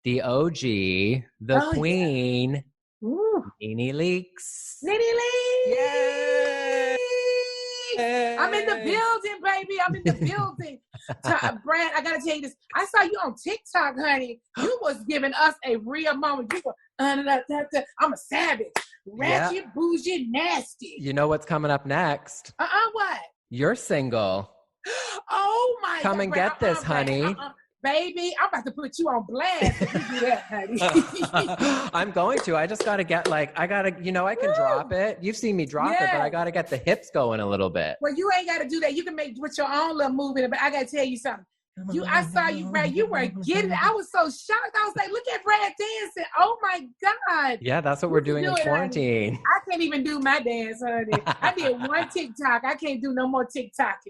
the OG, the Oh, queen, Ooh. Nene Leaks. Nene Lee! Yay! I'm in the building, baby. I'm in the building. Brad, I gotta tell you this. I saw you on TikTok, honey. You was giving us a real moment. You were, I'm a savage. Ratchet, bougie, nasty. You know what's coming up next? What? You're single. Oh my God. Come and get this, honey. Baby, I'm about to put you on blast if you do that, honey. I'm going to. I just got to get I can drop it. You've seen me drop it, but I got to get the hips going a little bit. Well, you ain't got to do that. You can make with your own little movement, but I got to tell you something. I saw you, Brad. You were getting it. I was so shocked. I was like, look at Brad dancing. Oh my God. Yeah, that's what we're doing in quarantine. Honey. I can't even do my dance, honey. I did one TikTok. I can't do no more TikTok.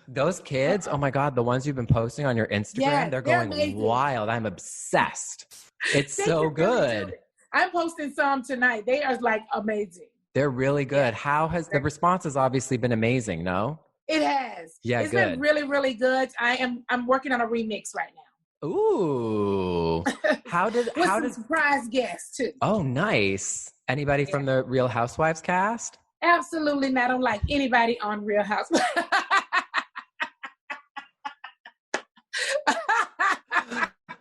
Those kids, oh my God, the ones you've been posting on your Instagram, they're going amazing. Wild. I'm obsessed. It's so good. I'm posting some tonight. They are amazing. They're really good. How has the response has obviously been amazing, no? It has. Yeah, it's been really, really good. I'm working on a remix right now. Ooh. How did surprise guests too. Oh, nice. Anybody from the Real Housewives cast? Absolutely not. I don't like anybody on Real Housewives.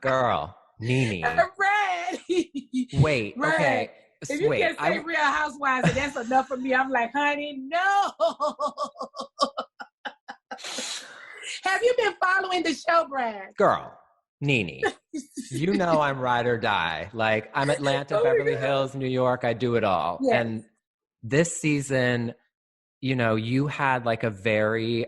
Girl, Nene. Brad. Wait, Brad. Okay. If you can't say Real Housewives, and that's enough for me. I'm like, honey, no. Have you been following the show, Brad? Girl, Nene, you know I'm ride or die. I'm Atlanta, Beverly Hills, New York. I do it all. Yes. And this season, you had a very,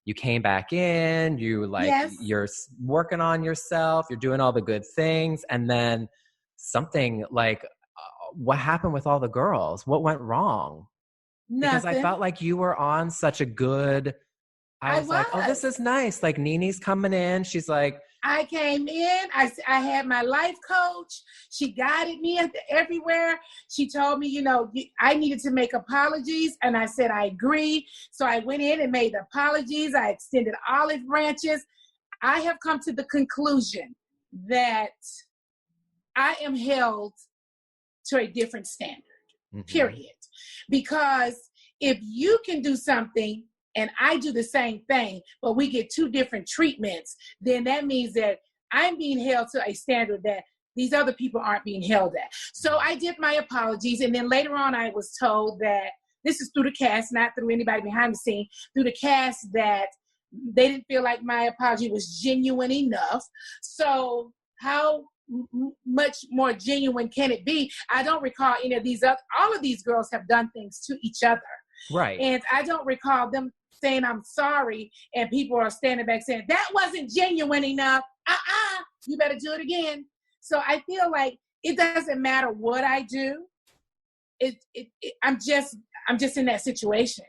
you came back in, you're working on yourself, you're doing all the good things. And then something what happened with all the girls? What went wrong? Nothing. Because I felt like you were on such a good... I was like, oh, this is nice. Nene's coming in. She's like... I came in. I had my life coach. She guided me everywhere. She told me, I needed to make apologies. And I said, I agree. So I went in and made apologies. I extended olive branches. I have come to the conclusion that I am held to a different standard, period. Because if you can do something and I do the same thing, but we get two different treatments, then that means that I'm being held to a standard that these other people aren't being held at. So I did my apologies. And then later on, I was told that this is through the cast, not through anybody behind the scene, through the cast, that they didn't feel like my apology was genuine enough. So how much more genuine can it be? I don't recall any of these all of these girls have done things to each other. Right. And I don't recall them saying, I'm sorry. And people are standing back saying, that wasn't genuine enough. You better do it again. So I feel like it doesn't matter what I do. I'm just in that situation.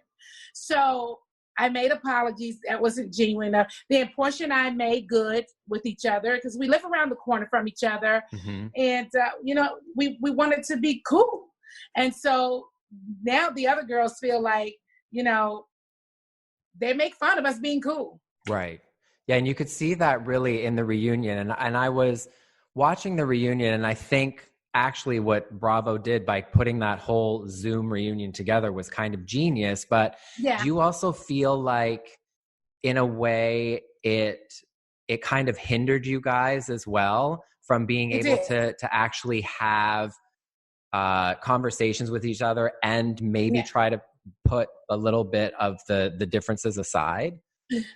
So I made apologies. That wasn't genuine enough. Then Portia and I made good with each other because we live around the corner from each other. Mm-hmm. And, we wanted to be cool. And so now the other girls feel like, they make fun of us being cool. Right. Yeah. And you could see that really in the reunion. And I was watching the reunion, and I think actually what Bravo did by putting that whole Zoom reunion together was kind of genius. But do you also feel like in a way it kind of hindered you guys as well from being able to actually have conversations with each other and maybe try to put a little bit of the differences aside?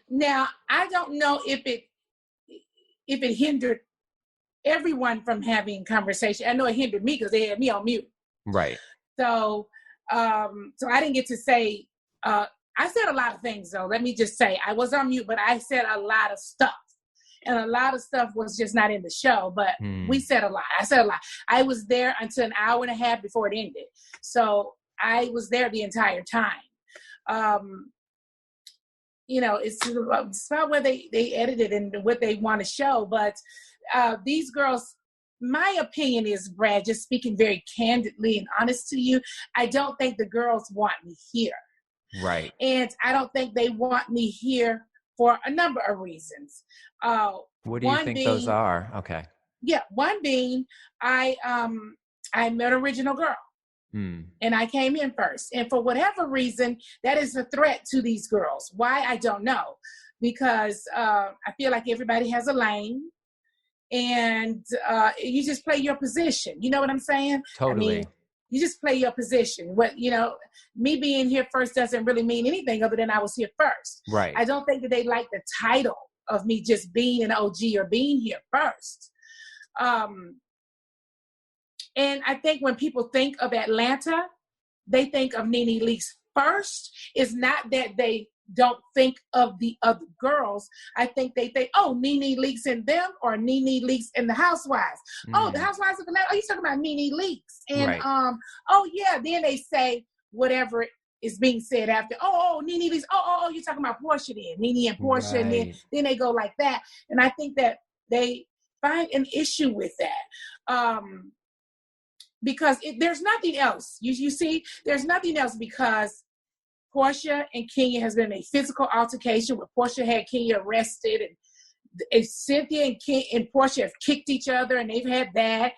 Now, I don't know if it hindered everyone from having conversation. I know it hindered me because they had me on mute. Right. So I didn't get to say, I said a lot of things though. Let me just say, I was on mute, but I said a lot of stuff. And a lot of stuff was just not in the show, but we said a lot. I said a lot. I was there until an hour and a half before it ended. So I was there the entire time. It's about where they edited and what they want to show. But these girls, my opinion is, Brad, just speaking very candidly and honest to you, I don't think the girls want me here. Right. And I don't think they want me here for a number of reasons. What do you One think those being, are? Okay. yeah, one being I met Original Girl. And I came in first. And for whatever reason, that is a threat to these girls. Why? I don't know. Because I feel like everybody has a lane, and you just play your position. You know what I'm saying? Totally. I mean, you just play your position. Me being here first doesn't really mean anything other than I was here first. Right. I don't think that they like the title of me just being an OG or being here first. And I think when people think of Atlanta, they think of Nene Leakes first. It's not that they don't think of the other girls. I think they think, oh, Nene Leakes and them, or Nene Leakes and the Housewives. Oh, the Housewives of Atlanta. Oh, you talking about Nene Leakes? And right. Oh yeah. Then they say whatever is being said after. Oh, Nene Leakes. Oh, you're talking about Portia then, Nene and Portia, right. And then they go like that. And I think that they find an issue with that. Because there's nothing else. You see, there's nothing else, because Portia and Kenya has been a physical altercation where Portia had Kenya arrested, and Cynthia and Portia have kicked each other, and they've had that.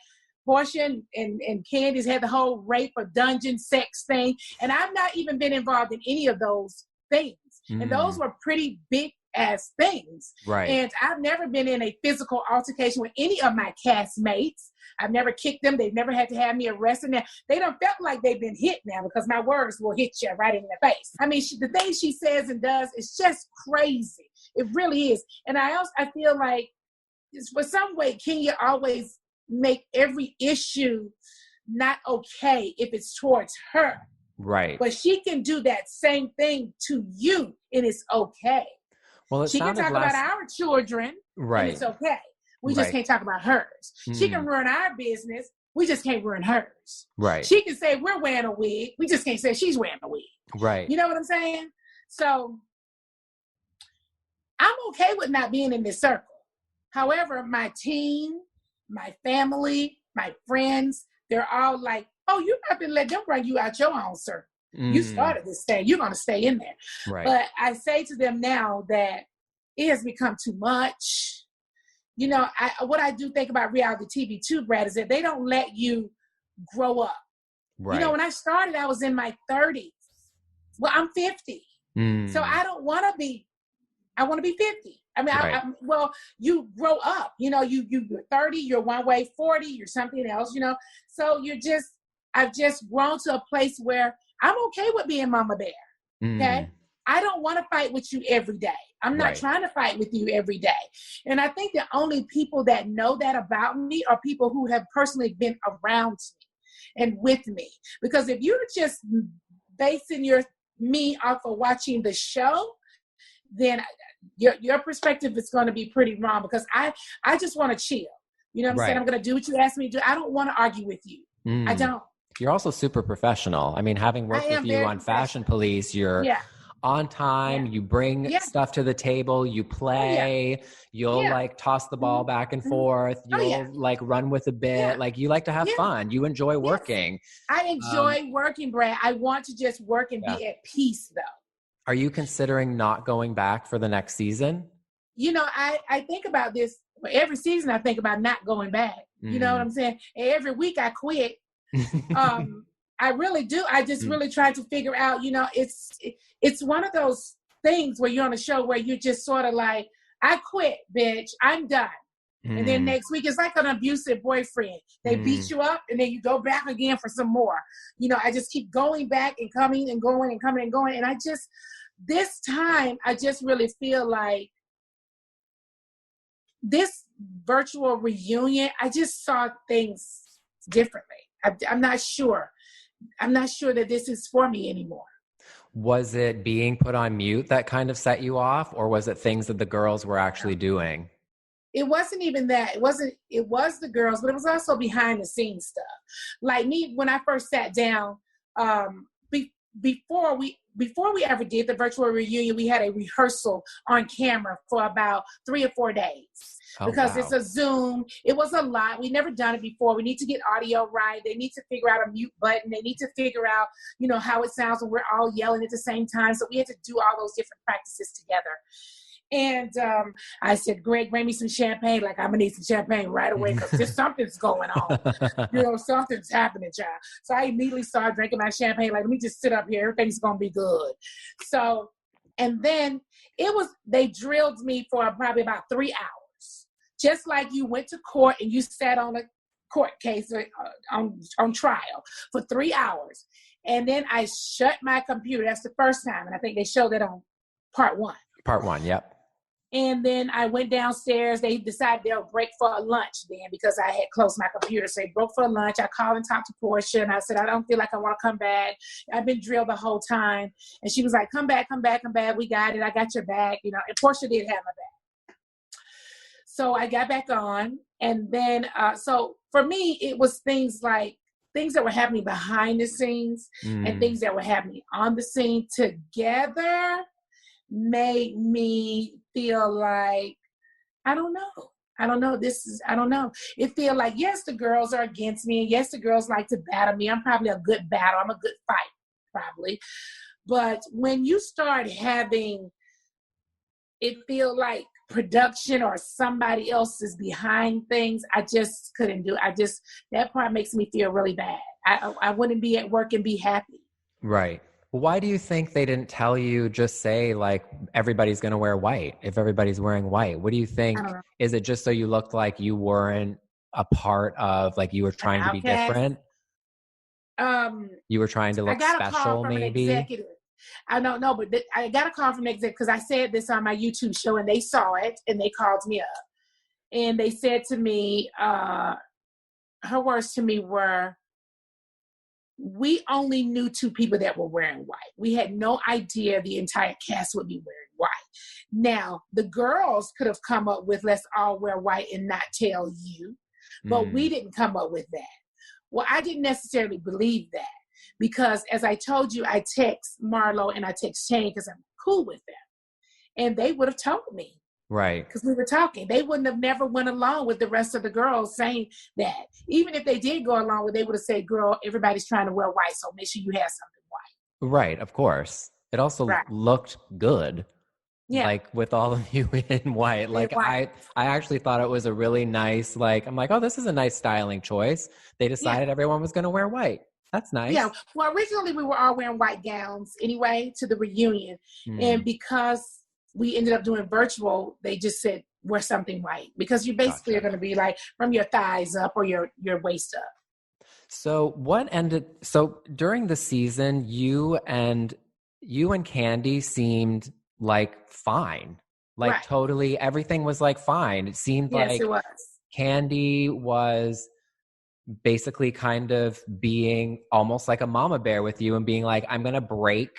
Portia and Candace had the whole rape or dungeon sex thing, and I've not even been involved in any of those things. And those were pretty big ass things. Right. And I've never been in a physical altercation with any of my castmates. I've never kicked them. They've never had to have me arrested. Now, they don't felt like they've been hit now, because my words will hit you right in the face. I mean, the things she says and does is just crazy. It really is. And I feel like for some way, Kenya always make every issue not okay if it's towards her. Right. But she can do that same thing to you, and it's okay. Well, she can talk about our children, right? And it's okay. We just can't talk about hers. She can ruin our business. We just can't ruin hers. Right. She can say we're wearing a wig. We just can't say she's wearing a wig. Right. You know what I'm saying? So I'm okay with not being in this circle. However, my team, my family, my friends, they're all like, oh, you're not going to let them bring you out your own circle. You started this thing. You're going to stay in there. Right. But I say to them now that it has become too much. You know, what I do think about reality TV too, Brad, is that they don't let you grow up. Right. You know, when I started, I was in my 30s. Well, I'm 50. So I don't want to be, I want to be 50. I mean, right. Well, you grow up, you know, you're 30, you're one way, 40, you're something else, you know. So I've just grown to a place where I'm okay with being Mama Bear. Okay. I don't want to fight with you every day. I'm not trying to fight with you every day. And I think the only people that know that about me are people who have personally been around me and with me. Because if you're just basing me off of watching the show, then your perspective is going to be pretty wrong, because I just want to chill. You know what I'm saying? I'm going to do what you asked me to do. I don't want to argue with you. I don't. You're also super professional. I mean, having worked with you on Fashion Police, you're on time. You bring stuff to the table. You play. You'll like toss the ball back and forth. You'll like run with a bit. Like you like to have fun. You enjoy working. I enjoy working, Brad. I want to just work and be at peace, though. Are you considering not going back for the next season? You know, I think about this. Every season I think about not going back. You know what I'm saying? And every week I quit. I really do. I just really try to figure out, you know, it's one of those things where you're on a show where you're just sort of like, I quit, bitch. I'm done. And then next week, it's like an abusive boyfriend. They beat you up and then you go back again for some more. You know, I just keep going back and coming and going and coming and going. And this time, I just really feel like this virtual reunion, I just saw things differently. I'm not sure. I'm not sure that this is for me anymore. Was it being put on mute that kind of set you off, or was it things that the girls were actually doing? It wasn't even that. It was the girls, but it was also behind the scenes stuff. Like me, when I first sat down, before we ever did the virtual reunion, we had a rehearsal on camera for about 3 or 4 days. Because it's a Zoom. It was a lot. We've never done it before. We need to get audio right. They need to figure out a mute button. They need to figure out, you know, how it sounds when we're all yelling at the same time. So we had to do all those different practices together. And I said, Greg, bring me some champagne. Like, I'm going to need some champagne right away because just something's going on. Something's happening, child. So I immediately started drinking my champagne. Like, let me just sit up here. Everything's going to be good. So, and then they drilled me for probably about 3 hours. Just like you went to court and you sat on a court case on trial for 3 hours. And then I shut my computer. That's the first time. And I think they showed that on part 1. Part 1, yep. And then I went downstairs. They decided they'll break for a lunch then because I had closed my computer. So they broke for a lunch. I called and talked to Portia, and I said, I don't feel like I want to come back. I've been drilled the whole time. And she was like, come back. We got it. I got your back. And Portia did have my back. So I got back on. And then, so for me, it was things that were happening behind the scenes and things that were happening on the scene together made me feel like, I don't know. I don't know. It feel like, yes, the girls are against me. And yes, the girls like to battle me. I'm probably a good battle. I'm a good fight, probably. But when you start having it feel like production or somebody else is behind things, I just couldn't do it. That part makes me feel really bad. I wouldn't be at work and be happy. Right. Why do you think they didn't tell you, just say like everybody's going to wear white if everybody's wearing white? What do you think? Is it just so you looked like you weren't a part of, like you were trying to be different? You were trying to look special, maybe? An executive. I don't know, but I got a call from an executive because I said this on my YouTube show and they saw it and they called me up. And they said to me, her words to me were, we only knew 2 people that were wearing white. We had no idea the entire cast would be wearing white. Now, the girls could have come up with, let's all wear white and not tell you, but we didn't come up with that. Well, I didn't necessarily believe that because, as I told you, I text Marlo and I text Shane because I'm cool with them. And they would have told me. Right. Because we were talking. They wouldn't have never went along with the rest of the girls saying that. Even if they did go along with it, they would have said, girl, everybody's trying to wear white, so make sure you have something white. Right, of course. It also looked good. Yeah. Like with all of you in white. Like I actually thought it was a really nice, I'm like, oh, this is a nice styling choice. They decided everyone was going to wear white. That's nice. Yeah. Well, originally we were all wearing white gowns anyway to the reunion. And because we ended up doing virtual, they just said, wear something white because you basically are going to be like from your thighs up or your waist up. So during the season, you and Candy seemed like fine, totally everything was like fine. It seemed like it was. Candy was basically kind of being almost like a mama bear with you and being like, I'm going to break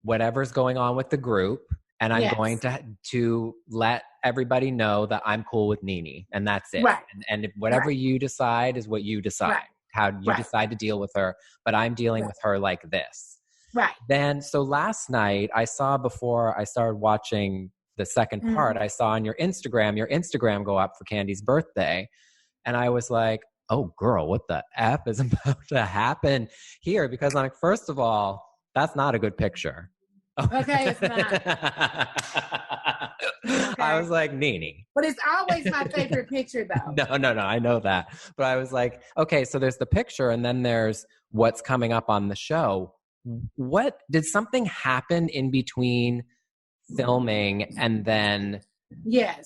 whatever's going on with the group. And I'm going to let everybody know that I'm cool with Nene, and that's it. Right. And if whatever you decide is what you decide, how you decide to deal with her. But I'm dealing with her like this. Right. Then, so last night I saw, before I started watching the second part, I saw on your Instagram go up for Candy's birthday. And I was like, oh girl, what the F is about to happen here? Because first of all, that's not a good picture. Okay, it's not. Okay. I was like, Nene. But it's always my favorite picture, though. No, I know that. But I was like, okay, so there's the picture, and then there's what's coming up on the show. Did something happen in between filming and then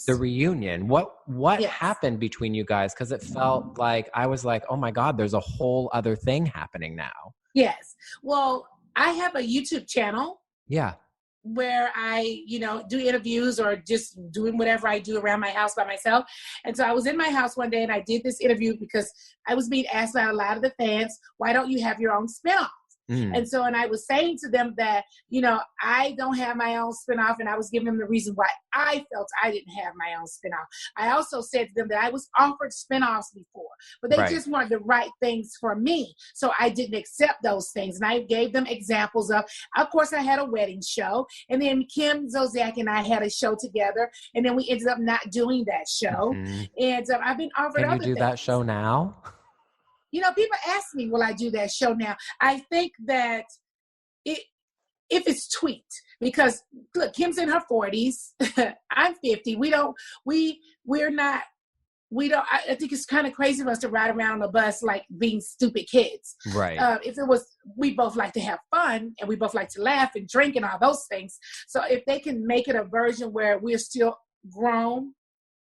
the reunion? What happened between you guys? Because it felt like, I was like, oh my God, there's a whole other thing happening now. Yes. Well, I have a YouTube channel. Yeah. Where I, do interviews or just doing whatever I do around my house by myself. And so I was in my house one day and I did this interview because I was being asked by a lot of the fans, why don't you have your own spinoff? And I was saying to them that, I don't have my own spinoff, and I was giving them the reason why I felt I didn't have my own spinoff. I also said to them that I was offered spinoffs before, but they just weren't the right things for me. So I didn't accept those things. And I gave them examples of course, I had a wedding show, and then Kim Zolciak and I had a show together, and then we ended up not doing that show. And I've been offered other things. Can you do that show now? People ask me, will I do that show now? I think that it if it's tweaked, because look, Kim's in her 40s, I'm 50. I think it's kind of crazy for us to ride around on the bus like being stupid kids. Right. If it was, we both like to have fun and we both like to laugh and drink and all those things. So if they can make it a version where we're still grown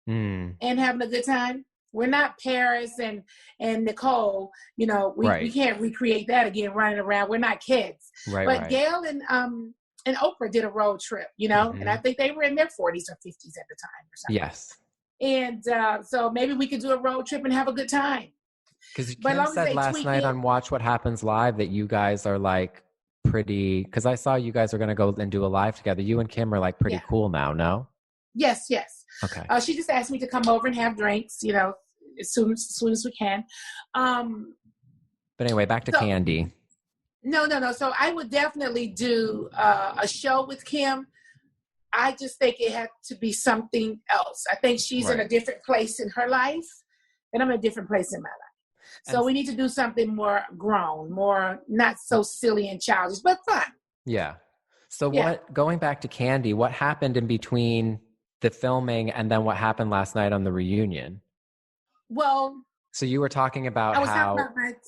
and having a good time, we're not Paris and Nicole, we can't recreate that again running around. We're not kids. Right. But Gail and Oprah did a road trip, and I think they were in their 40s or 50s at the time or something. Yes. And so maybe we could do a road trip and have a good time. Because Kim said last night on Watch What Happens Live that you guys are like pretty, because I saw you guys are going to go and do a live together. You and Kim are like pretty cool now, no? Yes. Okay. She just asked me to come over and have drinks, as soon as we can. But anyway, back to Candy. No. So I would definitely do a show with Kim. I just think it had to be something else. I think she's in a different place in her life, and I'm in a different place in my life. So we need to do something more grown, more not so silly and childish, but fun. Yeah. So going back to Candy, what happened in between the filming and then what happened last night on the reunion? Well, so you were talking about talking about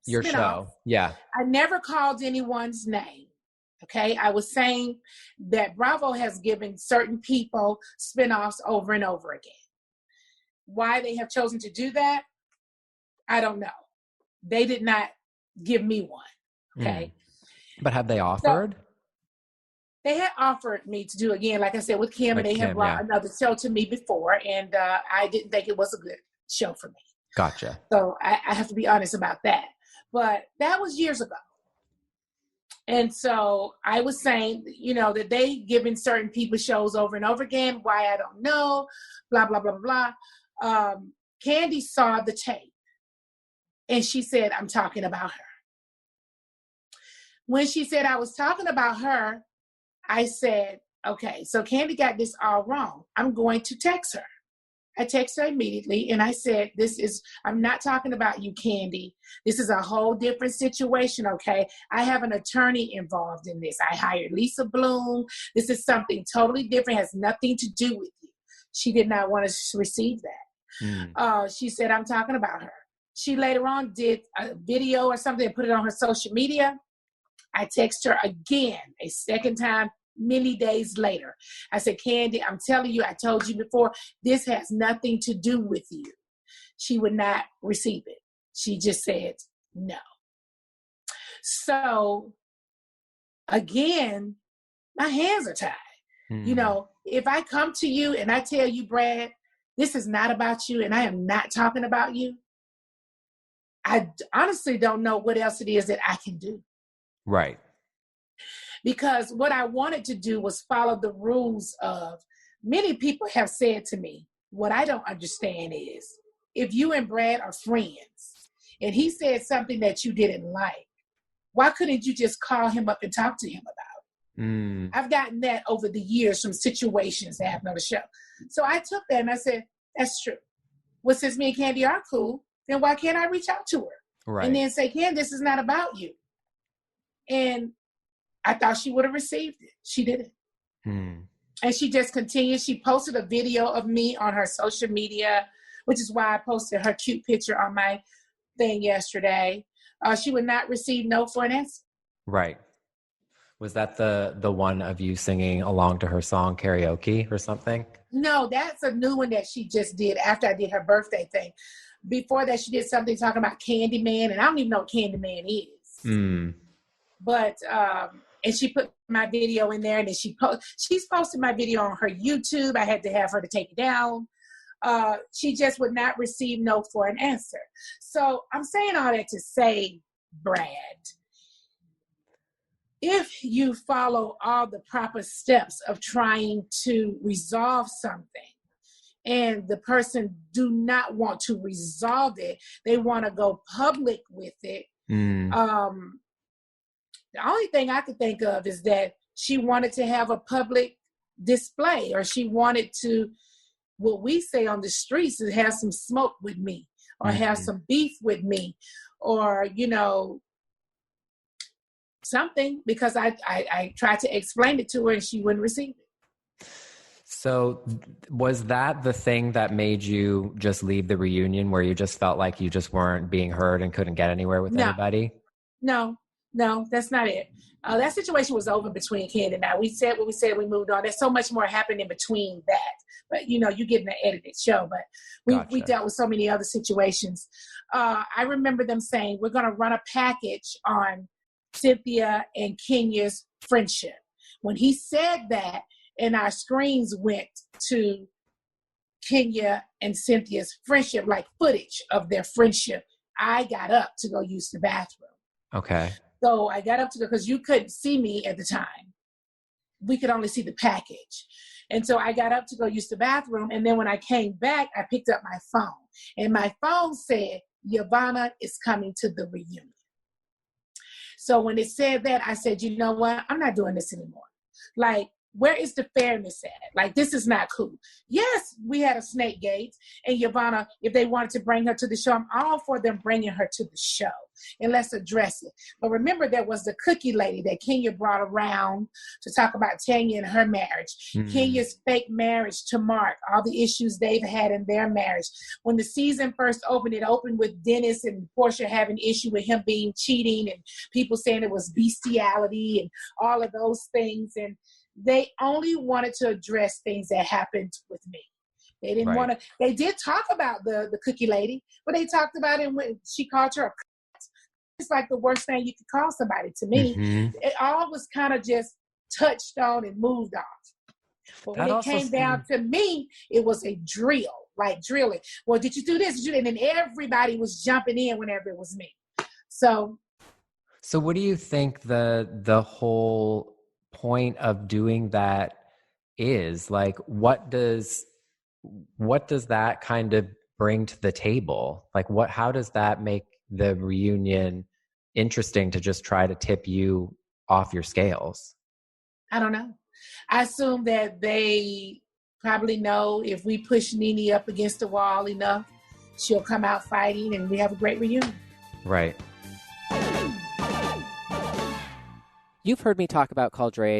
your show. Yeah. I never called anyone's name. Okay. I was saying that Bravo has given certain people spinoffs over and over again. Why they have chosen to do that, I don't know. They did not give me one. Okay. But have they offered? So, they had offered me to do again, like I said, with Kim, and they had brought another show to me before, and I didn't think it was a good show for me. Gotcha. So I have to be honest about that. But that was years ago. And so I was saying, that they giving certain people shows over and over again. Why, I don't know. Blah, blah, blah, blah. Candy saw the tape, and she said, I'm talking about her. When she said I was talking about her, I said, okay, so Candy got this all wrong. I'm going to text her. I texted her immediately, and I said, I'm not talking about you, Candy. This is a whole different situation, okay? I have an attorney involved in this. I hired Lisa Bloom. This is something totally different, has nothing to do with you. She did not want to receive that. She said, I'm talking about her. She later on did a video or something and put it on her social media. I texted her again, a second time, many days later. I said, Candy, I'm telling you, I told you before, this has nothing to do with you. She would not receive it. She just said no. So again, my hands are tied. If I come to you and I tell you, Brad, this is not about you and I am not talking about you, I honestly don't know what else it is that I can do. Right. Because what I wanted to do was follow the rules of, many people have said to me, what I don't understand is, if you and Brad are friends and he said something that you didn't like, why couldn't you just call him up and talk to him about it? I've gotten that over the years from situations that happened on the show. So I took that and I said, that's true. Well, since me and Candy are cool, then why can't I reach out to her? Right. And then say, Candy, this is not about you. And I thought she would have received it. She didn't. And she just continued. She posted a video of me on her social media, which is why I posted her cute picture on my thing yesterday. She would not receive no for an answer. Right. Was that the one of you singing along to her song karaoke or something? No, that's a new one that she just did after I did her birthday thing. Before that, she did something talking about Candyman, and I don't even know what Candyman is. But and she put my video in there, and then she's posted my video on her YouTube. I had to have her to take it down. She just would not receive no for an answer. So I'm saying all that to say, Brad, if you follow all the proper steps of trying to resolve something, and the person do not want to resolve it, they want to go public with it. The only thing I could think of is that she wanted to have a public display, or she wanted to, what we say on the streets, is have some smoke with me, or have some beef with me, or, something, because I tried to explain it to her and she wouldn't receive it. So was that the thing that made you just leave the reunion, where you just felt like you just weren't being heard and couldn't get anywhere with anybody? No, that's not it. That situation was over between Ken and I. We said what we said, we moved on. There's so much more happened in between that. But, you get in an edited show. But we dealt with so many other situations. I remember them saying, we're going to run a package on Cynthia and Kenya's friendship. When he said that, and our screens went to Kenya and Cynthia's friendship, like footage of their friendship, I got up to go use the bathroom. Okay. So I got up to go, because you couldn't see me at the time. We could only see the package. And so I got up to go use the bathroom. And then when I came back, I picked up my phone. And my phone said, Yvonne is coming to the reunion. So when it said that, I said, you know what? I'm not doing this anymore. Like, where is the fairness at? Like, this is not cool. Yes, we had a snake gate, and Yvonne, if they wanted to bring her to the show, I'm all for them bringing her to the show, and let's address it. But remember, there was the cookie lady that Kenya brought around to talk about Tanya and her marriage, Kenya's fake marriage to Mark, all the issues they've had in their marriage. When the season first opened, it opened with Dennis and Portia having issue with him being cheating, and people saying it was bestiality and all of those things. And they only wanted to address things that happened with me. They didn't want to. They did talk about the cookie lady, but they talked about it when she called her a cunt. It's like the worst thing you could call somebody to me. It all was kind of just touched on and moved off. But when it came down to me, it was a drill, like drilling. Well, did you do this? Did you? And then everybody was jumping in whenever it was me. So what do you think the whole point of doing that is? Like, what does that kind of bring to the table? Like, how does that make the reunion interesting to just try to tip you off your scales? I don't know. I assume that they probably know if we push Nene up against the wall enough, she'll come out fighting and we have a great reunion. Right. You've heard me talk about Caldre